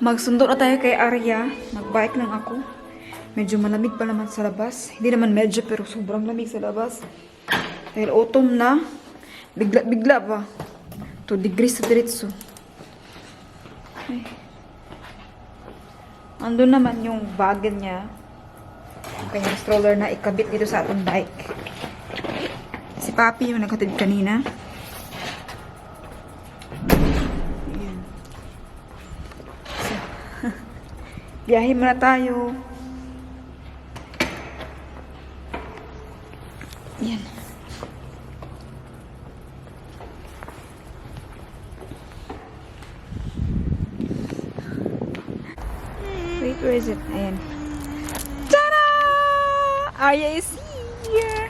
Magsundo na tayo kay Arya. Nagbike lang ako. Medyo malamig pa naman sa labas. Hindi naman medyo pero sobrang lamig sa labas. Dahil autumn na. Bigla pa. 2 degrees sa diretso. Ay. Andun naman yung bag niya. Yung kanyang stroller na ikabit dito sa atong bike. Si Papi yung naghatid kanina. Ayan. So, biyahe muna tayo. Ayan. Wait, where is it? Ayan. Ta-da! Arya is here.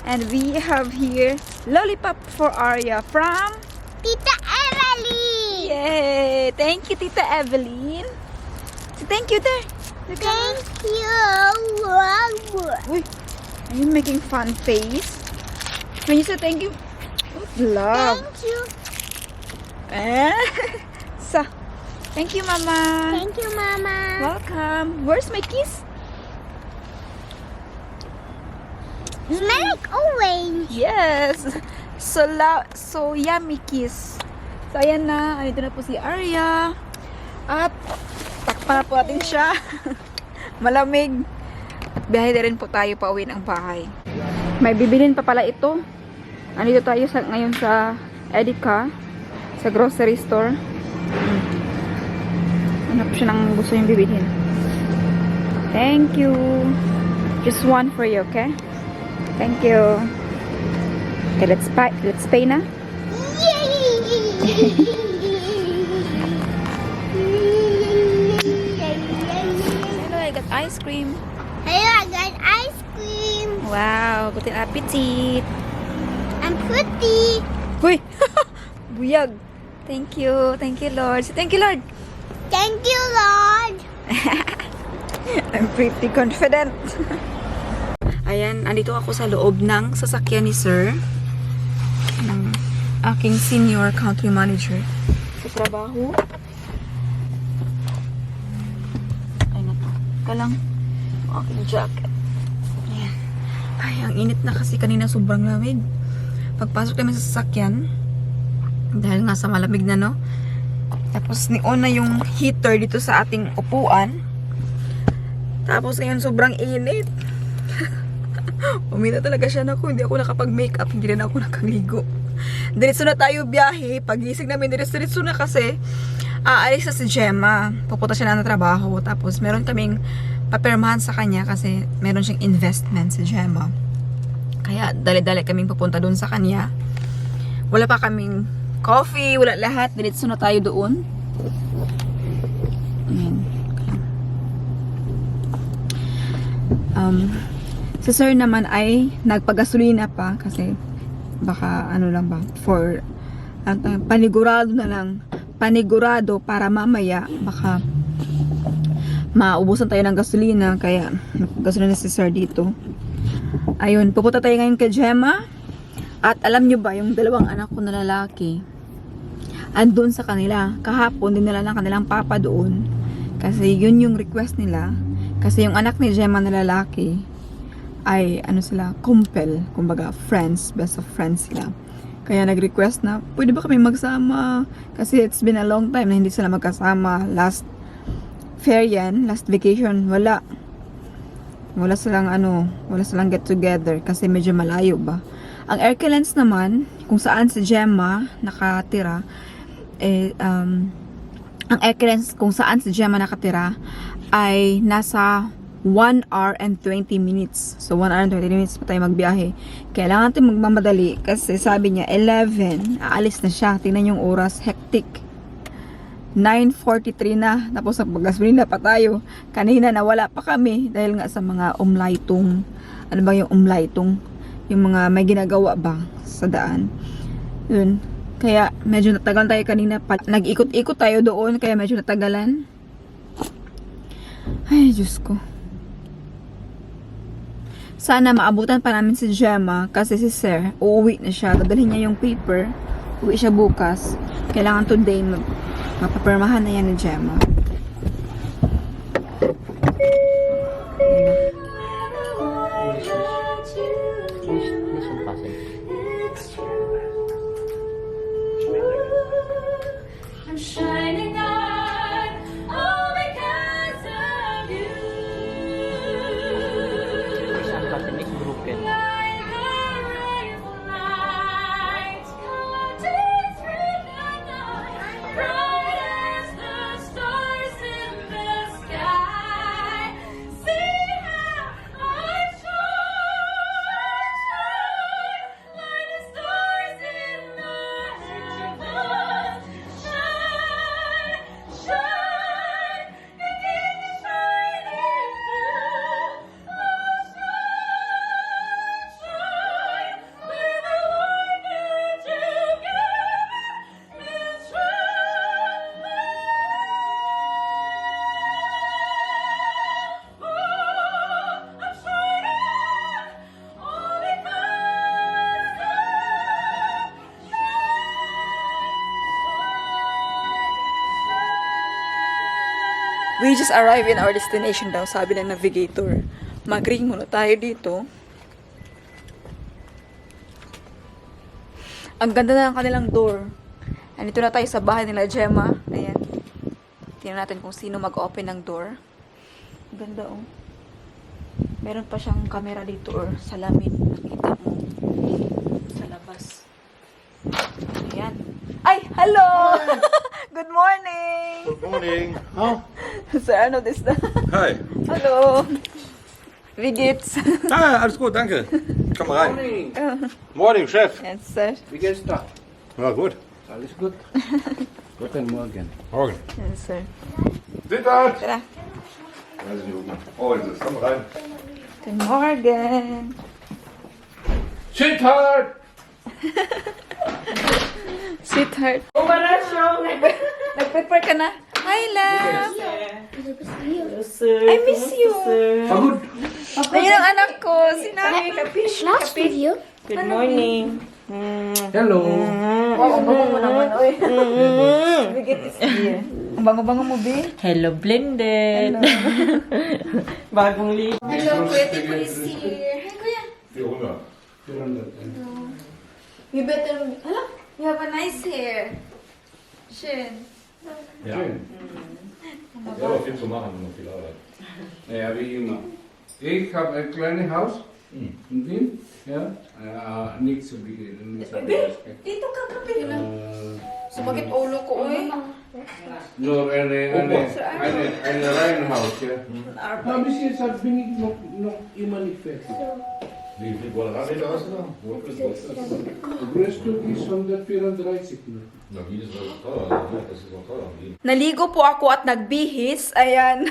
And we have here lollipop for Arya from Tita Evelyn! Yay! Thank you, Tita Evelyn. Thank you there. Thank you! Uy, are you making fun face? When you say thank you, love. Thank you! So, thank you, Mama. Thank you, Mama! Welcome. Where's my kiss? Smell like orange! Yes. So yummy kiss. So, ayan na. Andito na po si Arya. At, takpan na po natin siya. Malamig. At biyahe na rin po tayo pa uwi ng bahay. May bibilin pa pala ito. Andito tayo ngayon sa Edeka. Sa grocery store. Hanap siya ng gusto niyong bibilhin. Thank you. Just one for you, okay? Thank you. Okay, let's pay na. Hello, I got ice cream. Hey, I got ice cream! Wow, good appetit. I'm pretty! Uy! Buyag. Thank you. Thank you, Lord. Thank you, Lord. Thank you, Lord! I'm pretty confident. Ayan, andito ako sa loob ng sasakyan ni Sir. Ng aking senior country manager. Sa trabaho. Ay na to. Kalang aking jacket. Ayan. Ay, ang init na kasi kanina sobrang lamig. Pagpasok namin sa sasakyan, dahil nga sa malamig na, no? Tapos ni-on na yung heater dito sa ating upuan. Tapos ngayon sobrang init. Umina talaga siya na hindi ako nakapag-makeup, hindi rin ako nakaligo. Diretso na tayo biyahe. Pagising namin, diretso na kasi aalis na si Gemma. Pupunta siya na trabaho. Tapos meron kaming papirmahan sa kanya kasi meron siyang investment si Gemma. Kaya dali-dali kaming pupunta doon sa kanya. Wala pa kaming coffee, wala lahat. Diretso na tayo doon. Ayan. Si Sir naman ay nagpagasolina pa kasi baka ano lang ba for panigurado na lang, panigurado para mamaya baka maubusan tayo ng gasolina, kaya gasolina si Sir dito. Ayun, pupunta tayo ngayon kay Gemma. At alam nyo ba, yung dalawang anak ko na lalaki andun sa kanila. Kahapon dinala ng kanilang papa doon kasi yun yung request nila. Kasi yung anak ni Gemma na lalaki ay ano sila, kumpel, kumbaga friends, best of friends sila. Kaya nag-request na pwede ba kami magsama kasi it's been a long time na hindi sila magkasama. Last fair yan, last vacation, wala silang get together kasi medyo malayo ba. Ang Erkelens naman, kung saan si Gemma nakatira, ang Erkelens kung saan si Gemma nakatira ay nasa 1 hour and 20 minutes. So, 1 hour and 20 minutes pa tayo magbiyahe. Kailangan natin magmamadali kasi sabi niya, 11, aalis na siya. Tingnan yung oras, hectic. 9:43 na. Tapos, nagpagasolina pa tayo. Kanina, nawala pa kami dahil nga sa mga umlaitong. Ano ba yung umlaitong? Yung mga may ginagawa ba sa daan. Yun. Kaya, medyo natagal tayo kanina. Nag-ikot-ikot tayo doon, kaya medyo natagalan. Ay, Diyos ko. Sana maabutan pa namin si Gemma kasi si Sir, uuwi na siya. Dadalhin niya yung paper. Uwi siya bukas. Kailangan today mapapirmahan na yan ni Gemma. Mission passage. I'm shining on, all because of you. Mission passage is broken. Like a ray of light, cutting through the night, bright as the stars in the sky. See how I shine, like the stars in the heavens. Shine, shine, and keep me shining through. Oh, shine, shine, with the light that you give is true. Oh, I'm shining all because We just arrived in our destination daw, sabi ng navigator. Mag-ring muna tayo dito. Ang ganda na ng kanilang door. Andito na tayo sa bahay nila Gemma. Ayan. Tingnan natin kung sino mag-open ng door. Ang ganda oh. Meron pa siyang camera dito or salamin. Nakita mo. Sa labas. Ayan. Ay! Hello! Good morning! Good morning. Oh, Sir Arnold is da. hi. Hallo. Wie geht's? Alles gut, danke. Komm rein. Morning, Chef. Yes, sir. Wie geht's da? Ja, gut. Alles gut? Guten Morgen. Morgen. Yes, sir. Sittard. Tara. Weiß ich nicht, wo man. Oh, ist es. Komm rein. Good morning. Sittard! Sweetheart. Nag-prepare ka na? Hi, love. I miss you. Pagod! Ayun ang anak ko. Sinabi. Kapish. Last video. Good morning. Hello! Wow, ang bango mo naman. Oy. Bigit is here. Ang bango-bango mo, Bi. Hello, Blended. Bagong ligo. Hello, Kuya Tipo is here. Hi, Kuya. 400. You better... Hello? You have a nice hair. Schön. Ja. Ja, aber viel zu machen, noch viel Arbeit. Ja, wie immer. Ich habe ein kleines Haus in Wien. Ja, nicht so big. Nicht so big. Dito ka, kape na. Sumakit ulo ko, uy. Nur ein Reihenhaus. Ja. Aber bis jetzt bin ich noch immer nicht fertig. Wie viel Quadratmeter hast du da? Wo ist das? Das größte ist 134 nur. Na, Wien ist doch teuer. Das ist doch teuer. Wien. Naligo po ako at nagbihis. Ayan.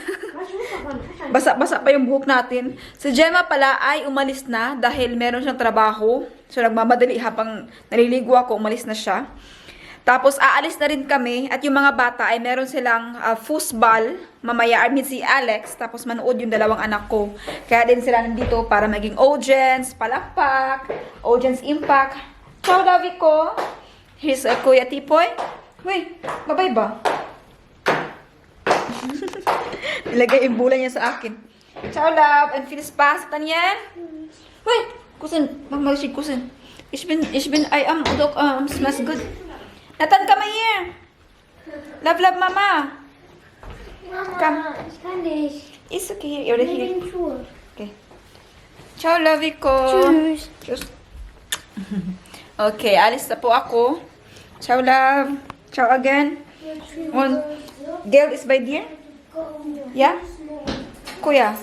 Basa-basa pa yung buhok natin. Si Gemma pala ay umalis na dahil meron siyang trabaho. So nagmamadali habang naliligo ako, umalis na siya. Tapos aalis na rin kami at yung mga bata ay meron silang foosball. Mamaya, I mean si Alex. Tapos manood yung dalawang anak ko. Kaya din sila nandito para maging audience, palakpak, audience impact. Ciao, Davi ko. Here's Kuya Tipoy. Uy, babay ba? Nilagay yung bola niya sa akin. Ciao, love. And finish pass, Daniel. Uy, kusin. Magmagsid, kusin. Ich bin, I am, dok, smells good. Nathan, come here. Love, love, Mama. Mama, ich kann nicht. It's okay. You're Ich here. bin schwul. Okay. Ciao, Lovey ko. Tschüss. Tschüss. Okay, alis na po ako. Ciao, love. Ciao again. One. Girl is by dir? Ja? Kuya?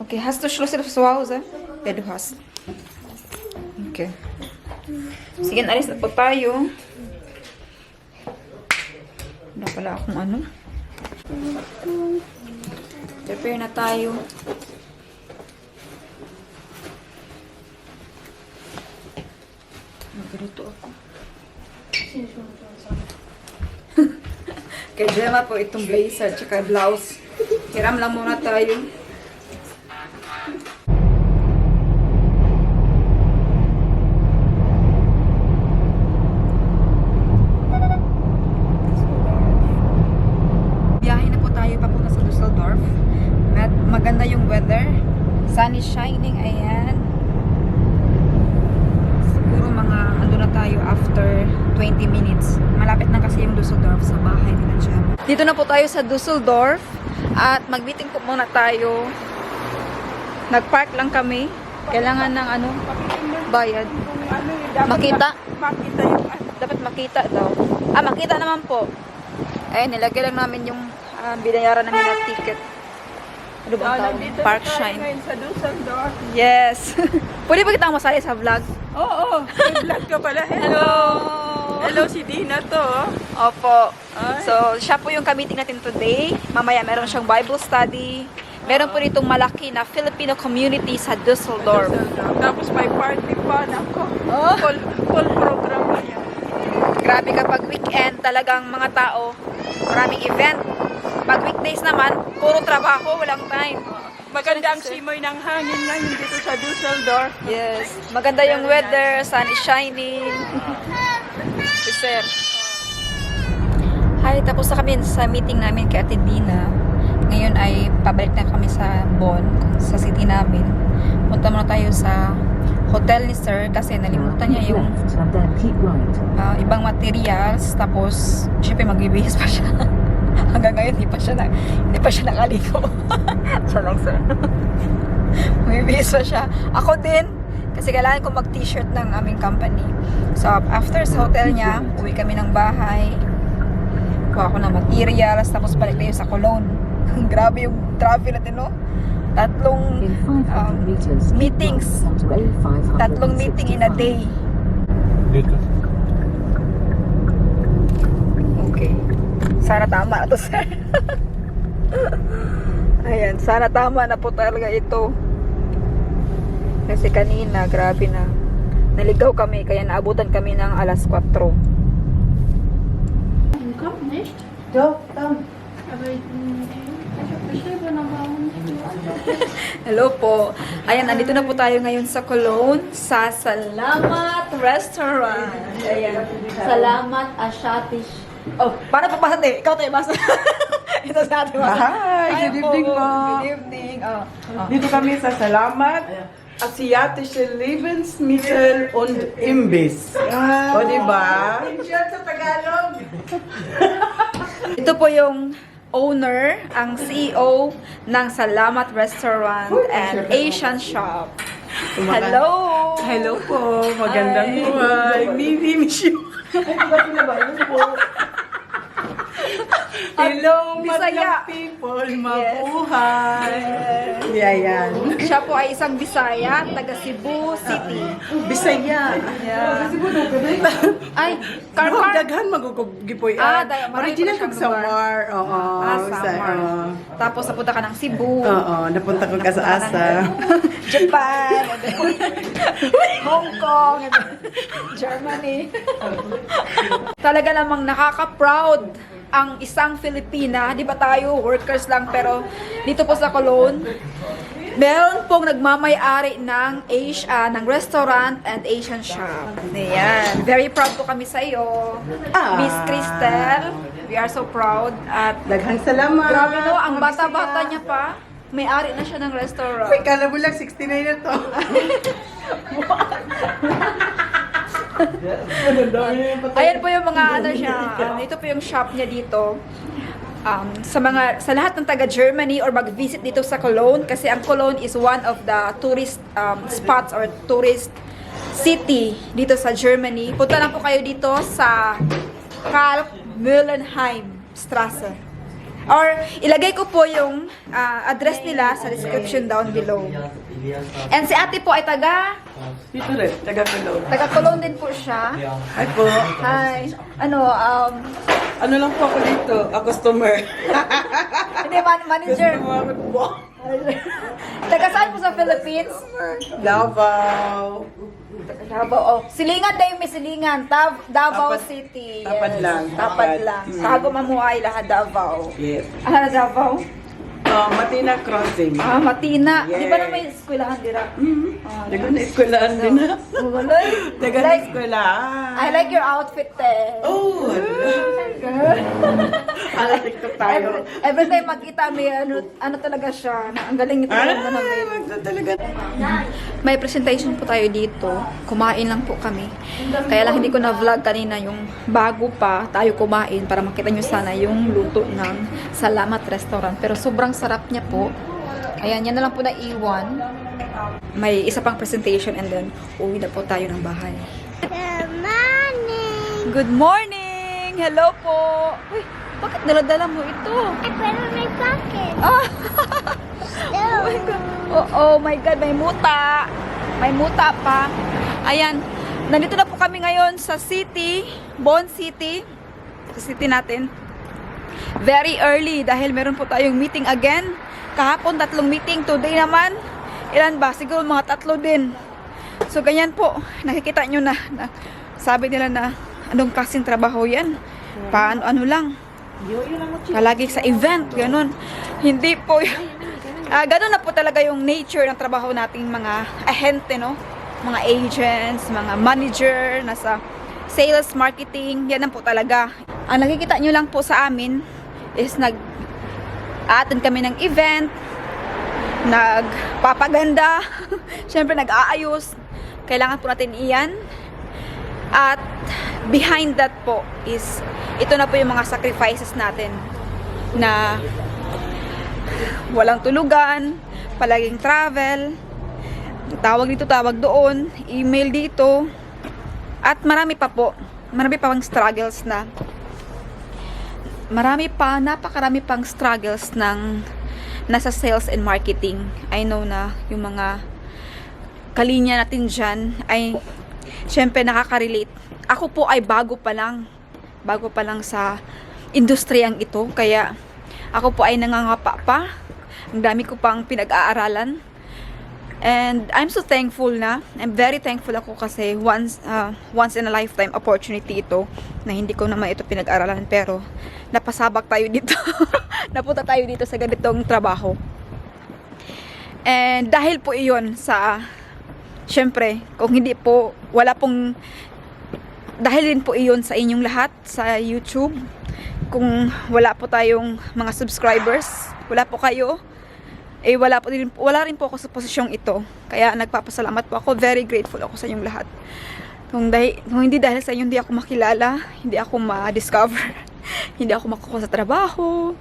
Okay, hast du Schlüssel zu Hause? Ja, du hast. Okay. Sige, alis na po tayo. Wala pala akong ano. Prepare na tayo. Ganito ako. Kay Gemma po itong blazer tsaka blouse. Hiram lang muna tayo. Biyahe na po tayo papunta sa Düsseldorf. maganda yung weather. Sun is shining, ayan. Siguro mga ando na tayo after 20 minutes. Malapit na kasi yung Dusseldorf sa bahay nila dyan. Dito na po tayo sa Dusseldorf at mag-meeting po muna tayo. Nag-park lang kami. Kailangan ng ano, bayad. Makita? Makita yung Dapat makita daw. Ah, makita naman po. Ayun, nilagay lang namin yung binayaran namin na ticket. Ano ba ang tawag? Park Shine. ngayon sa Dusseldorf. Yes. Pwede ba kitang masali sa vlog? Oo, may vlog ka pala. Hello! Hello, si Dina to. Opo. Ay. So, siya po yung ka-meeting natin today. Mamaya meron siyang Bible study. Meron po ditong malaki na Filipino community sa Dusseldorf. Tapos may party pa. Nako, Oh. full program na yan. Grabe kapag weekend, talagang mga tao, maraming event. Pag weekdays naman, puro trabaho, walang time. Maganda ang simoy ng hangin ngayon dito sa Dusseldorf. Yes. Maganda yung weather, sun is shining. Si Sir. Hi, tapos na kami sa meeting namin kay Ate Dina. Ngayon ay pabalik na kami sa Bonn, sa city namin. Punta muna tayo sa hotel ni Sir kasi nalimutan niya yung ibang materials. Tapos, syempre magbibihis pa siya. Hanggang ngayon, hindi pa siya nakaligo. Siya lang, Sir. Magbibihis pa siya. Ako din, kasi kailangan ko mag-t-shirt ng aming company. So, after sa hotel niya, uwi kami ng bahay. Kuha ko ng materials, tapos balik tayo sa Cologne. Grabe yung travel natin, no? Tatlong meetings. Tatlong meeting in a day. Dito. Okay. Sana tama na to, Sir. Ayan, sana tama na po talaga ito. Kasi kanina, grabe na. Naligaw kami, kaya naabutan kami ng alas 4. Kommt nicht. Doch, komm. Aber ich habe beschrieben, aber Hello po. Ayan, nandito na po tayo ngayon sa Cologne, sa Salamat Restaurant. Ayan. Salamat Asiatisch. Oh, paano pa basa? Ikaw tayo basa. Ito sa ating basa. Hi, good evening po. Good evening. Oh. Dito kami sa Salamat, Asiatische Lebensmittel und Imbiss. O, diba? Sa Tagalog. Ito po yung owner, ang CEO ng Salamat Restaurant and Asian Shop. Hello! Hello po, magandang Hi. buhay. Miss you. Hello, Bisaya. madlang people, mabuhay. Yan. Siya po ay isang Bisaya, taga Cebu City. Bisaya. Yeah. Ay, Karpar. Karpar. Daghan magugipoy. Marami Original po na kag siyang lugar. Samar. Oo. Samar. Tapos napunta ka ng Cebu. Oo, napunta ko ka sa asa. Japan, and then Hong Kong, and then Germany. Talaga namang nakaka-proud ang isang Filipina. Di ba tayo, workers lang, pero dito po sa Cologne, meron pong nagmamay-ari ng ng restaurant and Asian shop. Ayan. Very proud po kami sa iyo, Miss Cristel. We are so proud. At Daghang salamat. grabe no, ang bata-bata niya pa, may-ari na siya ng restaurant. Uy, kala mo lang 69 na to. Ayan po yung mga ano siya. Ito po yung shop niya dito. Sa lahat ng taga Germany or mag-visit dito sa Cologne, kasi ang Cologne is one of the tourist spots or tourist city dito sa Germany. Punta lang po kayo dito sa Karl Müllenheim Straße. Or ilagay ko po yung address nila sa description down below. And si ate po ay taga Dito rin, taga-Cologne. Cologne din po siya. Hi po. Hi. Ano lang po ako dito? A customer. Hindi, manager. Customer po. Taga saan po sa Philippines? Davao. Davao. Oh, Silingan tayo, may Silingan. Davao Tapad- City. tapad lang, Tapad tapad. lang. Kago mamuhay lahat Davao. Yes. Davao? Matina Crossing. Ah, Matina. Yes. Di ba na may eskwelahan dira? Daga na eskwelahan din na. Wala. Daga na eskwelahan. I like your outfit, eh. Oh! Ala, TikTok tayo. Every time magkita, may ano talaga siya. Ang galing nito. Ay, Ano, may, talaga. may presentation po tayo dito. Kumain lang po kami. Kaya lang hindi ko na-vlog kanina yung bago pa tayo kumain para makita nyo sana yung luto ng Salamat Restaurant. Pero sobrang sarap niya po. Ayan, yan na lang po na iwan. May isa pang presentation and then uwi na po tayo ng bahay. Good morning! Hello po! Uy, bakit dala-dala mo ito? I put it in my pocket. Ah! Oh my God. Oh my God, may muta. May muta pa. Ayan, nandito na po kami ngayon sa city, Bon City. Sa city natin. Very early dahil meron po tayong meeting again. Kahapon 3 meeting, today naman. Ilan ba? Siguro mga 3 din. So ganyan po, nakikita nyo na sabi nila na anong kasing trabaho yan. Paano ano lang. Palagi sa event, ganun. Hindi po, ganun na po talaga yung nature ng trabaho nating mga ahente, no? Mga agents, mga manager, nasa sales, marketing, yan na po talaga. Ang nakikita nyo lang po sa amin is nag-attend kami ng event, nagpapaganda, syempre nag-aayos, kailangan po natin iyan. At behind that po is ito na po yung mga sacrifices natin na walang tulugan, palaging travel, tawag dito, tawag doon, email dito, at marami pa po, marami pa pang struggles na napakarami pang struggles ng nasa sales and marketing. I know na yung mga kalinya natin dyan ay syempre nakaka-relate. Ako po ay bago pa lang sa industriyang ito, kaya ako po ay nangangapa pa. Ang dami ko pang pinag-aaralan. And I'm so thankful na. I'm very thankful ako kasi once in a lifetime opportunity ito na hindi ko naman ito pinag-aralan, pero napasabak tayo dito. Napunta tayo dito sa ganitong trabaho. And dahil po iyon sa, syempre, kung hindi po, dahil din po iyon sa inyong lahat sa YouTube. Kung wala po tayong mga subscribers, wala po kayo, wala rin po ako sa posisyong ito. Kaya nagpapasalamat po ako, very grateful ako sa inyong lahat. Kung hindi dahil sa inyo, hindi ako makilala, hindi ako ma-discover, hindi ako makukuha sa trabaho,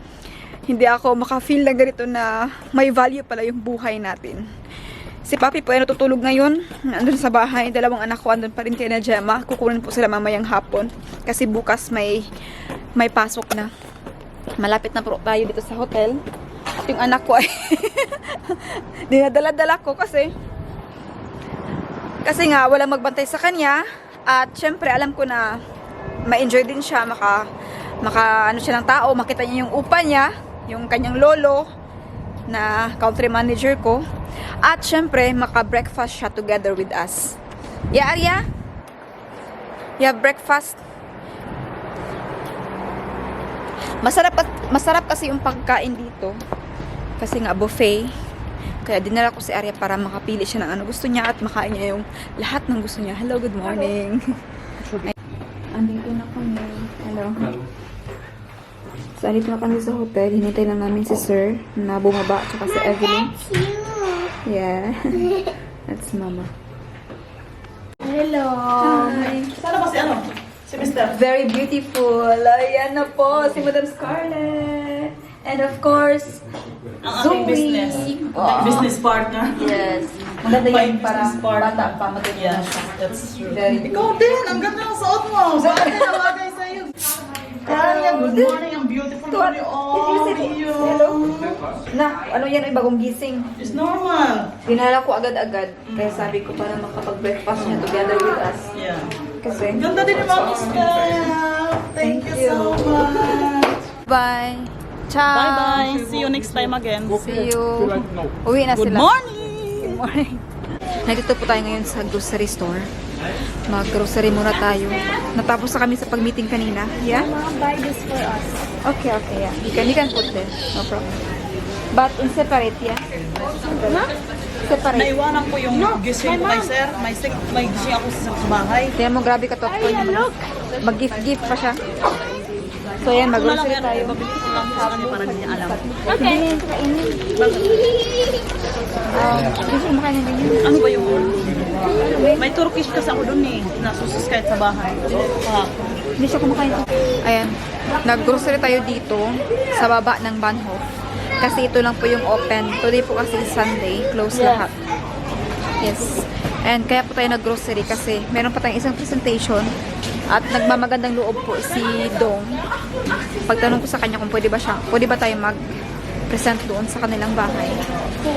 hindi ako maka-feel na ganito na may value pala yung buhay natin. Si Papi po ay natutulog ngayon, nandun sa bahay, 2 anak ko andun pa rin kay na Gemma. Kukunin po sila mamayang hapon kasi bukas may pasok na. Malapit na po tayo dito sa hotel. Yung anak ko ay dinadala-dala ko kasi nga walang magbantay sa kanya, at syempre alam ko na ma-enjoy din siya, maka ano siya ng tao, makita niya yung upa niya, yung kanyang lolo na country manager ko, at syempre maka-breakfast siya together with us. Yeah, Arya? Yeah, breakfast. Masarap kasi yung pagkain dito. Kasi nga buffet. Kaya dinala ko si Arya para makapili siya ng ano gusto niya at makain niya yung lahat ng gusto niya. Hello, good morning. Andito na kami. Hello. So, andito na kami sa hotel. Hinintay lang namin si Sir na bumaba. Tsaka si Evelyn. That's you. Yeah. That's Mama. Hello. Hi. Sana ba si ano? Si Mr. Very beautiful. Ayan na po, si Madam Scarlett. And of course, Ang Zoe. aking business. Wow. Business partner. Yes. Maganda My yan para business partner. bata pa. Matuto na Yeah, siya. that's true. Very good. Ikaw din, ang ganda ng suot mo. Bakit nawagay sa'yo? Kaya, good morning, ang beautiful mo ni Hello. Na, ano yan ay bagong gising. It's normal. Dinala ko agad-agad. Kaya sabi ko para makapag-breakfast niya together with us. Yeah. Kasi, Ganda din ni Mama Steph. Thank you so much. bye. Ciao. Bye-bye. See you next time again. See you. Uwi na Good sila. morning. Good morning. Nandito po tayo ngayon sa grocery store. Mag-grocery muna tayo. Natapos na kami sa pag-meeting kanina. Yeah? Mom, buy this for us. Okay, yeah. You can put there. No problem. But in separate, yeah? Separate. Naiwanan ko yung gising ko kay sir. May gising ako sa bahay. Tingnan mo, grabe ka to. Mag-gift-gift pa siya. So, yan, mag-grocery tayo. Babili ko lang sa kanya para hindi niya alam. Kainin, kainin. Gusto mo kainin din yun? Ano ba yung may Turkish kasi ako dun eh. Nasusus kahit sa bahay. Hindi siya kumakain. Ayan, nag-grocery tayo dito sa baba ng Bahnhof. Kasi ito lang po yung open. Today po kasi Sunday, close lahat. Yes. And kaya po tayo nag-grocery kasi meron pa tayong isang presentation at nagmamagandang loob po si Dong. Pagtanong ko sa kanya kung pwede ba tayo mag-present doon sa kanilang bahay.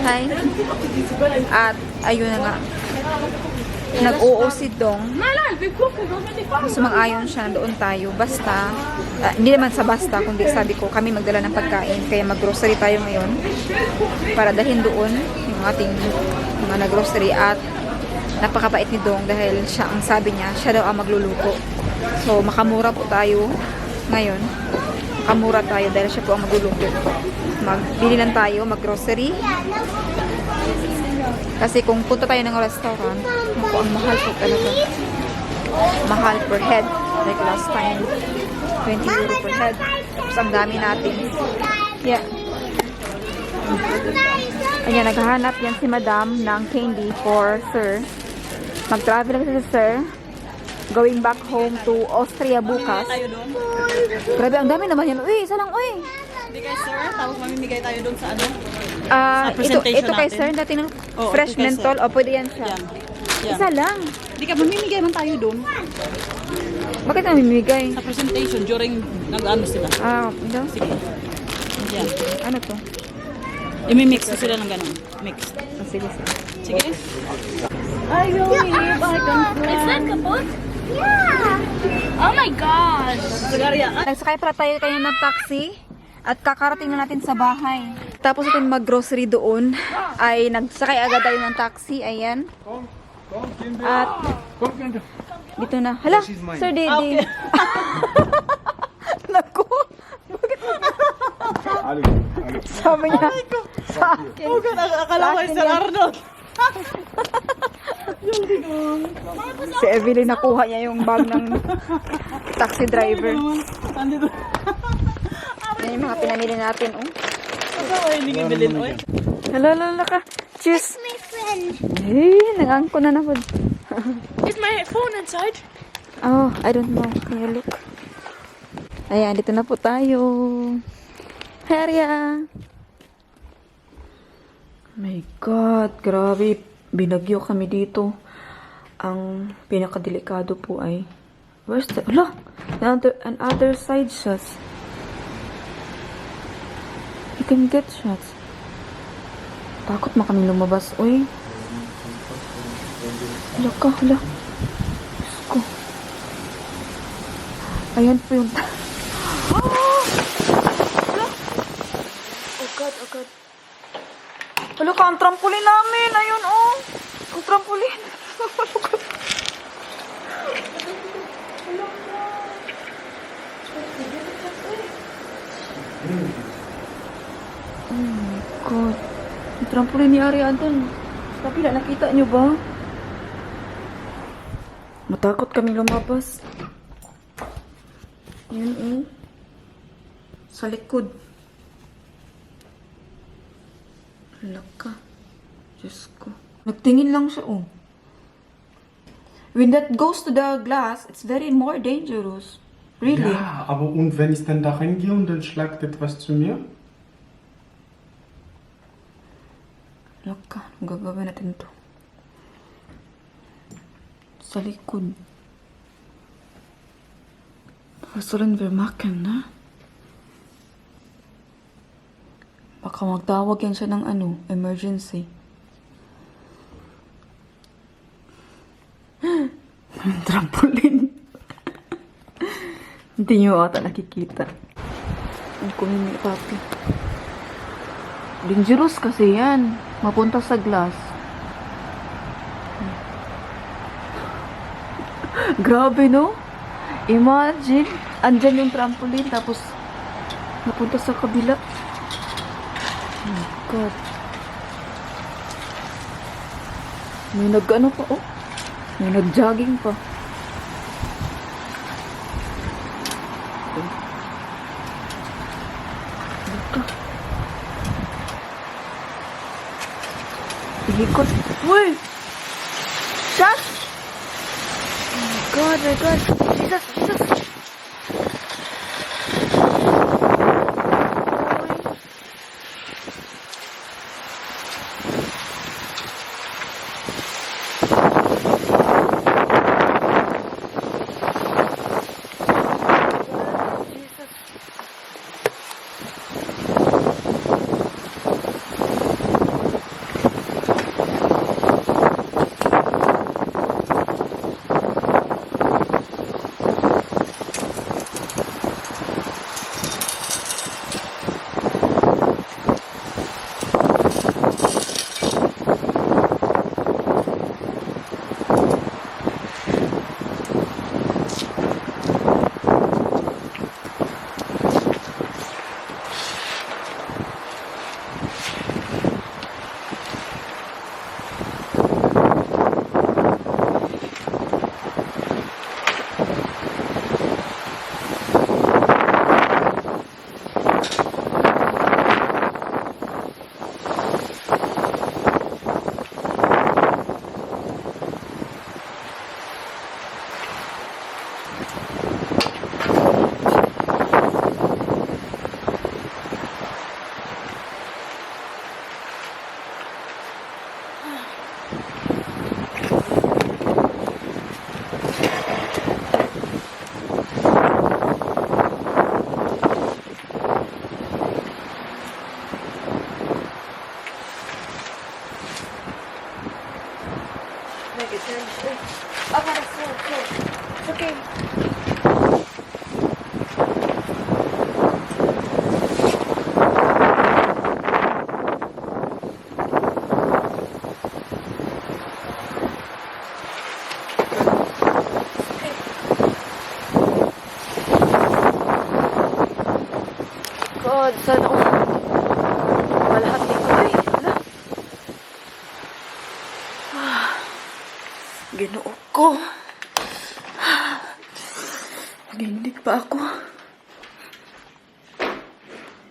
Hi. At ayun na nga. Nag-oo si Dong. Sumang-ayon siya na doon tayo. Basta, hindi naman sa basta, kundi sabi ko, kami magdala ng pagkain. Kaya mag-grocery tayo ngayon para dalhin doon yung ating mga nag-grocery. At napakabait ni Dong dahil siya, ang sabi niya, siya daw ang magluluto. So, makamura po tayo ngayon. Makamura tayo dahil siya po ang magluluto. Magbili lang tayo, mag-grocery. Kasi kung punta tayo ng restaurant, ang mahal po talaga. Mahal per head. Like last time, 20 euro per head. Tapos ang dami natin. Yeah. Ayan, naghahanap yan si Madam ng candy for Sir. Mag-travel lang si Sir. Going back home to Austria bukas. Tayo doon. Grabe, ang dami naman yan. Uy, isa lang, uy. Hindi kay sir. Tapos mamimigay tayo doon sa ano. Ah, Sa ito presentation kay natin. Sir, dati ng Oo, fresh ito kay menthol. Sir. O, pwede yan siya. Yan. Yan. Isa lang. Hindi ka mamimigay man tayo doon. Bakit namimigay? Sa presentation during nag-ano sila. Ah, ito. Sige. Yan. Ano to? I-mix ko sila ng ganun. Mix. Ah, sige, sige. Sige. Ayaw, Is that kaput? Yeah. Oh my gosh. Sagarya. Nagsakay pala tayo ng taxi at kakarating na natin sa bahay. Tapos natin mag-grocery doon ay nagsakay agad tayo ng taxi. Ayan. At dito na. Hala, Sir Dede. Naku. Sabi niya sa akin. Oh God, akala ko Sa akin Sir yan. Arnold. Si Evelyn nakuha niya yung bag ng taxi driver. Andito. Yan yung mga pinamili natin. Oh. Ay, hindi nga bilin. Oy. Hala ka. Cheers. My friend. Eh, nangangko na na po. Is my phone inside? Oh, I don't know. Can you look? Ayan, dito na po tayo. Herya. My God, grabe. Binagyo kami dito. Ang pinakadelikado po ay where's the... Ala! Another side shots. You can get shots. Takot na kami lumabas. Uy. Hala ka, hala. Diyos ko. Ayan po yung... Oh! Hala! Oh God, oh God. Hala ka, ang trampoline namin. Ayun, oh. Ang trampoline. Oh my God. Ang trampoline ni Arian doon. Tapi na nakita nyo ba? Matakot kami lumabas. Yan, oh. Sa likod. Laka. Diyos ko. Nagtingin lang siya, oh. When that goes to the glass, it's very more dangerous. Really? Ja, aber und wenn ich dann da reingehe und dann schlagt etwas zu mir? Laka. Ang gagawin natin to. Sa likod. Was sollen wir machen, na? Baka magtawag yan siya ng ano, emergency. Trampoline. Hindi nyo ata nakikita. Ang kunin ni Papi. Dangerous kasi yan. Mapunta sa glass. Grabe, no? Imagine, andyan yung trampoline, tapos napunta sa kabila. God. May nag-ano pa, oh. May nag-jogging pa. Ikot. Uy! Shut! Oh my God, my God. Jesus, Jesus. God, sana ako. Malahat dito ay. Wala. Ginoo ko. Gindig pa ako.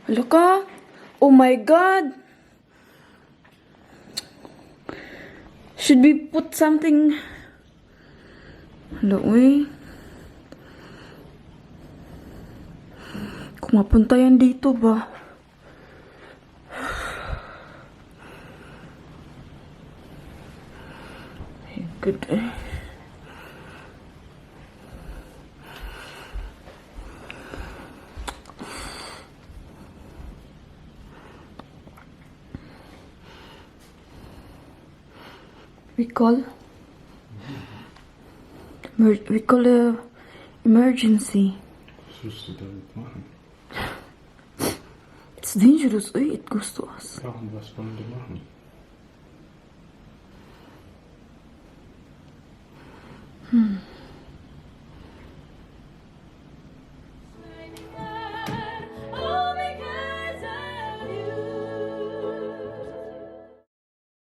Hala ka? Oh my God. Should we put something? Hala, uy. Kung mapunta yan dito ba? Ay, good eh. We call a emergency. Sollst du damit machen? It's dangerous. Uy, it goes to us. Ja, und was wollen die machen? Hmm.